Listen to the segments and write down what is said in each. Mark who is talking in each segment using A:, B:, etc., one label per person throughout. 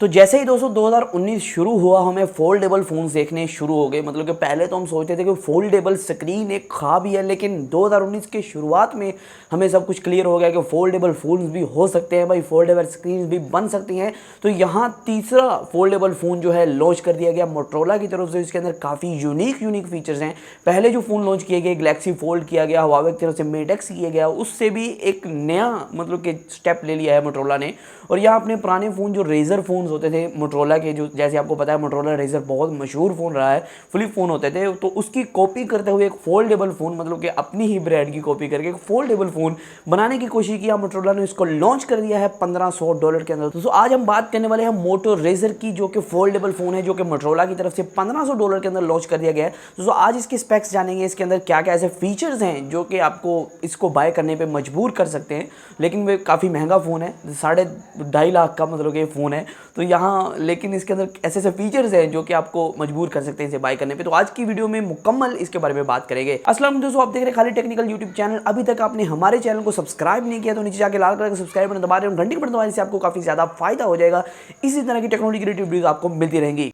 A: तो जैसे ही दोस्तों 2019 शुरू हुआ, हमें फोल्डेबल फ़ोन्स देखने शुरू हो गए। मतलब कि पहले तो हम सोचते थे कि फोल्डेबल स्क्रीन एक ख़्वाब ही है, लेकिन 2019 के शुरुआत में हमें सब कुछ क्लियर हो गया कि फोल्डेबल फ़ोन्स भी हो सकते हैं भाई, फोल्डेबल स्क्रीन भी बन सकती हैं। तो यहाँ तीसरा फोल्डेबल फ़ोन जो है लॉन्च कर दिया गया मोटरोला की तरफ से। इसके अंदर काफ़ी यूनिक फीचर्स हैं। पहले जो फ़ोन लॉन्च किए गए गैलेक्सी फोल्ड किया गया, हुआवे की तरफ से मेट एक्स किया गया, उससे भी एक नया मतलब कि स्टेप ले लिया है मोटरोला ने। और यहाँ अपने पुराने फ़ोन जो रेजर फ़ोन्स होते थे मोटरोला के, जो जैसे आपको पता है मोटरोला रेजर बहुत मशहूर फ़ोन रहा है, फ्लिप फ़ोन होते थे, तो उसकी कॉपी करते हुए एक फोल्डेबल फ़ोन, मतलब कि अपनी ही ब्रांड की कॉपी करके एक फोल्डेबल फ़ोन बनाने की कोशिश किया मोटरोला ने। इसको लॉन्च कर दिया है $1500 के अंदर। दोस्तों आज हम बात करने वाले हैं मोटो रेजर की, जो कि फोल्डेबल फ़ोन है, जो कि मोटरोला की तरफ से $1500 के अंदर लॉन्च कर दिया गया है। दोस्तों आज इसके स्पेक्स जानेंगे, इसके अंदर क्या क्या ऐसे फीचर्स हैं जो कि आपको इसको बाय करने पे मजबूर कर सकते हैं। लेकिन वे काफ़ी महंगा फ़ोन है, 2.5 लाख का मतलब कि फ़ोन है। तो यहाँ लेकिन इसके अंदर ऐसे ऐसे फीचर्स हैं जो कि आपको मजबूर कर सकते हैं इसे बाय करने पे। तो आज की वीडियो में मुकम्मल इसके बारे में बात करेंगे। अस्सलाम दोस्तों, आप देख रहे हैं खाली टेक्निकल यूट्यूब चैनल। अभी तक आपने हमारे चैनल को सब्सक्राइब नहीं किया तो नीचे जाके लाल कलर का सब्सक्राइब बटन दबा दें और घंटी के बटन दबाने से आपको काफ़ी ज़्यादा फायदा हो जाएगा। इसी तरह की टेक्नोलॉजी रिलेटेड वीडियोस आपको मिलती रहेंगी।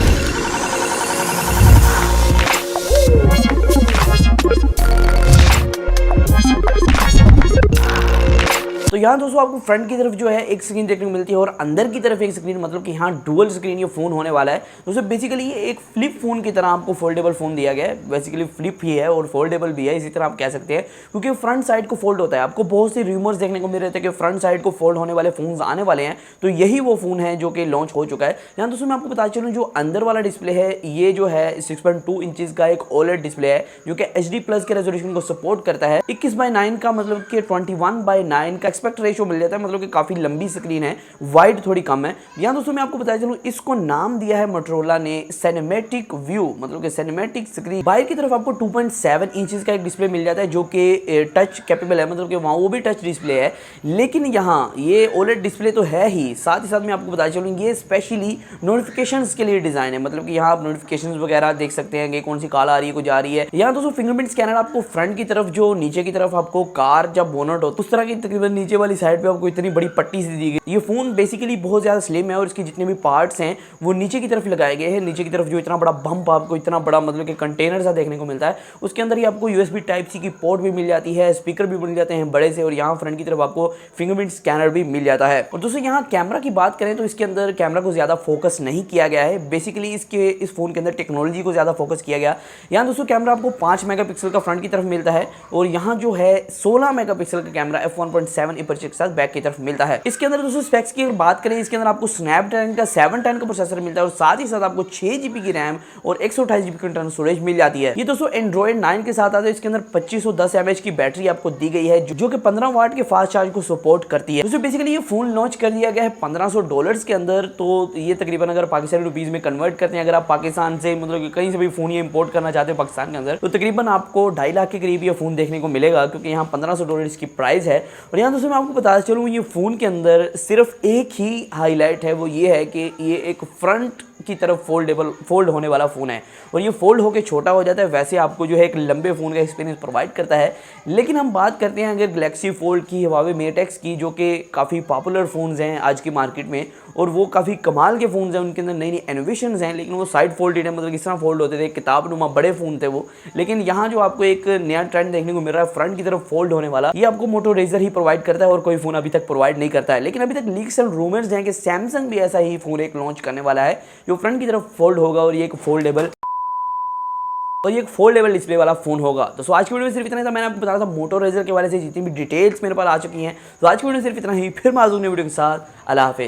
A: तो यहाँ दोस्तों आपको फ्रंट की तरफ जो है एक स्क्रीन देखने को मिलती है और अंदर की तरफ एक स्क्रीन, मतलब कि यहाँ डुअल स्क्रीन ये फ़ोन होने वाला है। दोस्तों बेसिकली ये एक फ्लिप फ़ोन की तरह आपको फोल्डेबल फ़ोन दिया गया है। बेसिकली फ्लिप ही है और फोल्डेबल भी है, इसी तरह आप कह सकते हैं, क्योंकि फ्रंट साइड को फोल्ड होता है। आपको बहुत सी रूमर्स देखने को मिल रहे थे कि फ्रंट साइड को फोल्ड होने वाले फ़ोन आने वाले हैं, तो यही वो फ़ोन है जो कि लॉन्च हो चुका है। यहाँ दोस्तों मैं आपको बता चलूँ, जो अंदर वाला डिस्प्ले है ये जो है 6.2 इंचज़ का एक ओलेड डिस्प्ले है, जो कि HD+ के रेजोल्यूशन को सपोर्ट करता है। 21:9 का मतलब कि 21:9 का एक्सपेक्ट रेशियो मिल जाता है, मतलब कि काफ़ी लंबी स्क्रीन है, वाइड थोड़ी कम है। यहाँ दोस्तों मैं आपको बताया चलूँ, इसको नाम दिया है मोटरोला ने सिनेमैटिक व्यू, मतलब कि सिनेमैटिक स्क्रीन। बाहर की तरफ आपको 2.7 इंचज़ का एक डिस्प्ले मिल जाता है जो कि टच कैपेबल है, मतलब कि वहाँ वो भी टच डिस्प्ले है। लेकिन यहाँ ये ओलेड डिस्प्ले तो है ही, साथ ही साथ मैं आपको बताया चलूँ ये स्पेशली नोटिफिकेशंस के लिए डिज़ाइन है। मतलब कि यहाँ आप नोटिफिकेशंस वगैरह देख सकते हैं कि कौन सी कॉल आ रही है, कुछ आ रही है। यहाँ दोस्तों फिंगरप्रिंट स्कैनर आपको फ्रंट की तरफ, जो नीचे की तरफ आपको कार जब बोनट हो उस तरह की तकरीबन नीचे वाली साइड पे आपको इतनी बड़ी पट्टी सी दी गई। ये फोन बेसिकली बहुत ज्यादा स्लिम है और इसके जितने भी पार्ट्स हैं वो नीचे की तरफ लगाए गए हैं। नीचे की तरफ जो इतना बड़ा बम्प आपको, इतना बड़ा मतलब कि कंटेनर सा देखने को मिलता है, उसके अंदर ही आपको USB Type-C की पोर्ट भी मिल जाती है, स्पीकर भी मिल जाते हैं बड़े से, और यहाँ फ्रंट की तरफ आपको फिंगरप्रिंट स्कैनर भी मिल जाता है। और दोस्तों यहाँ कैमरा की बात करें तो इसके अंदर कैमरा को ज्यादा फोकस नहीं किया गया है। बेसिकली इस फोन के अंदर टेक्नोलॉजी को ज्यादा फोकस किया गया। यहाँ दोस्तों कैमरा आपको 5 मेगापिक्सल का फ्रंट की तरफ मिलता है और यहाँ जो है 16 मेगापिक्सल का कैमरा f1.7 अपर्चर के साथ बैक की तरफ मिलता है। इसके अंदर दोस्तों स्पेक्स की बात करें, इसके अंदर आपको स्नैपड्रैगन का 710 का प्रोसेसर मिलता है और साथ ही साथ आपको 6GB की रैम और 128GB की इंटरनल स्टोरेज मिल जाती है। ये दोस्तों एंड्रॉइड 9 के साथ आता है। इसके अंदर 2510 mAh की बैटरी आपको दी गई है, जो कि 15 वाट के फास्ट चार्ज को सपोर्ट करती है। दोस्तों बेसिकली ये फोन लॉन्च कर दिया गया है $1500 के अंदर। तो ये तकरीबन अगर पाकिस्तानी रुपीज में कन्वर्ट करते हैं, अगर आप पाकिस्तान से मतलब कहीं से भी फोन ये इंपोर्ट करना चाहते हो पाकिस्तान के अंदर, तो तकरीबन आपको 2.5 लाख के करीब ये फोन देखने को मिलेगा, क्योंकि यहाँ $1500 इसकी प्राइस है। और यहाँ दोस्तों मैं आपको बता चलूँ, ये फोन के अंदर सिर्फ एक ही हाईलाइट है, वो ये है कि ये एक फ्रंट की तरफ फोल्ड होने वाला फ़ोन है और ये फोल्ड होकर छोटा हो जाता है। वैसे आपको जो है एक लंबे फ़ोन का एक्सपीरियंस प्रोवाइड करता है। लेकिन हम बात करते हैं अगर गैलेक्सी फोल्ड की, हुआवे मेट एक्स की, जो कि काफ़ी पॉपुलर फ़ोन्स हैं आज की मार्केट में और वो काफ़ी कमाल के फ़ोन्स हैं, उनके अंदर नई नई इनोवेशंस हैं, लेकिन वो साइड फोल्डेड है, मतलब किस तरह फोल्ड होते थे, किताब नुमा बड़े फ़ोन थे वो। लेकिन यहाँ जो आपको एक नया ट्रेंड देखने को मिल रहा है फ्रंट की तरफ फोल्ड होने वाला, ये आपको मोटो रेजर ही प्रोवाइड करता है और कोई फ़ोन अभी तक प्रोवाइड नहीं करता है। लेकिन अभी तक लीक्स एंड रूमर्स हैं कि सैमसंग भी ऐसा ही फ़ोन एक लॉन्च करने वाला है जो फ्रंट की तरफ फोल्ड होगा और ये एक फोल्डेबल डिस्प्ले वाला फोन होगा। तो आज की वीडियो में सिर्फ इतना ही था। मैंने आपको बताया था मोटो रेजर के बारे से जितनी भी डिटेल्स मेरे पास आ चुकी हैं। तो आज की वीडियो में सिर्फ इतना ही, फिर माजूम वीडियो के साथ। अल्लाह हाफिज़।